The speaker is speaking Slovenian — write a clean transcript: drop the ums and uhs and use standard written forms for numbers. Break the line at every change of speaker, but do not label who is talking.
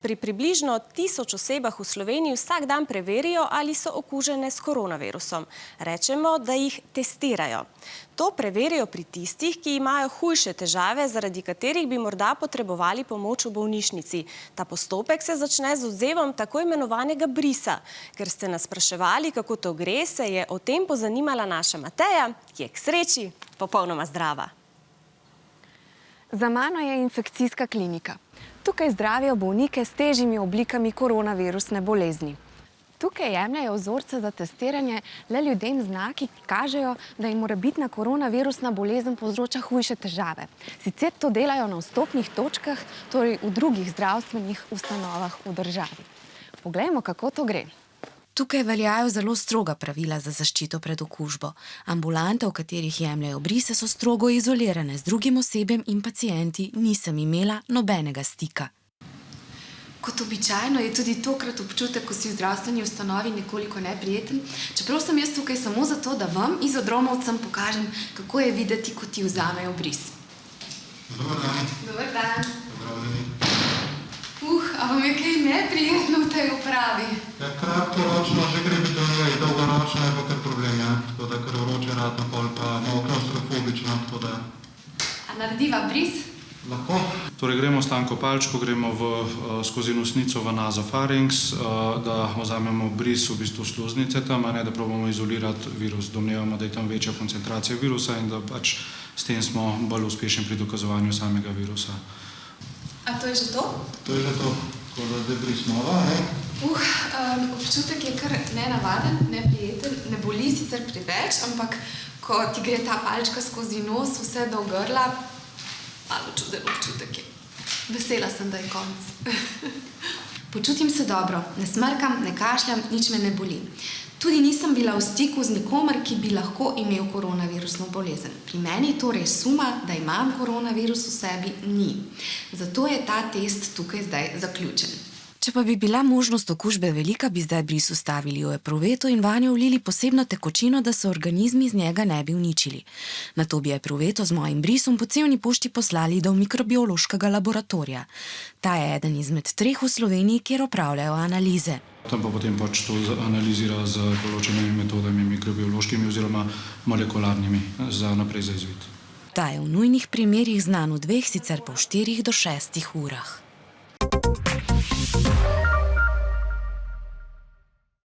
Pri približno 1000 osebah v Sloveniji vsak dan preverijo, ali so okužene s koronavirusom. Rečemo, da jih testirajo. To preverijo pri tistih, ki imajo hujše težave, zaradi katerih bi morda potrebovali pomoč v bolnišnici. Ta postopek se začne z odvzemom tako imenovanega brisa. Ker ste nas spraševali, kako to gre, se je o tem pozanimala naša Mateja, ki je k sreči popolnoma zdrava.
Za mano je infekcijska klinika. Tukaj zdravijo bolnike s težjimi oblikami koronavirusne bolezni. Tukaj jemljajo vzorce za testiranje le ljudem z znaki, ki kažejo, da jim morebitna koronavirusna bolezen povzroča hujše težave. Sicer to delajo na vstopnih točkah, torej v drugih zdravstvenih ustanovah v državi. Poglejmo, kako to gre.
Tukaj veljajo zelo stroga pravila za zaščito pred okužbo. Ambulante, v katerih jemljajo brise, so strogo izolirane. Z drugim osebjem in pacienti nisem imela nobenega stika.
Kot običajno je tudi tokrat občutek, ko si v zdravstveni ustanovi nekoliko neprijeten. Čeprav sem jaz tukaj samo zato, da vam, izodromovcem, pokažem, kako je videti, ko ti vzamejo bris.
Dobar dan.
Dobar dan.
Pozdravljeni.
A vam je kaj neprijetno v tej upravi?
Ja, kratkoročno že gre biti dolje, dolgoročno je pa kar problem, ja. Tako da kar vroče ratno pol pa malo klaustrofobično, tako da...
A narediva bris?
Lahko.
Torej gremo s tanko palčko, gremo skozi nosnico v nazofarinks, da vzamemo bris v bistvu sluznice tam, da probamo izolirati virus. Domnevamo, da je tam večja koncentracija virusa in da pač s tem smo bolj uspešni pri dokazovanju samega virusa.
A to je že to?
To je že to. Tako da zdaj bris nova, ne?
Občutek je kar nenavaden, neprijeten, ne boli sicer preveč, ampak ko ti gre ta palčka skozi nos, vse do grla, malo čuden občutek je. Vesela sem, da je konec. Počutim se dobro, ne smrkam, ne kašljam, nič me ne boli. Tudi nisem bila v stiku z nikomer, ki bi lahko imel koronavirusno bolezen. Pri meni torej suma, da imam koronavirus v sebi, ni. Zato je ta test tukaj zdaj zaključen.
Če pa bi bila možnost okužbe velika, bi zdaj bris ustavili v epruveto in vanjo vlili posebno tekočino, da se organizmi iz njega ne bi uničili. Nato bi epruveto z mojim brisom po cevni pošti poslali do mikrobiološkega laboratorija. Ta je eden izmed 3 v Sloveniji, kjer opravljajo analize.
Tam pa potem pač to analizira z določenimi metodami mikrobiološkimi oziroma molekularnimi za naprej za izvid.
Ta je v nujnih primerih znan v 2, sicer po 4 do 6 urah.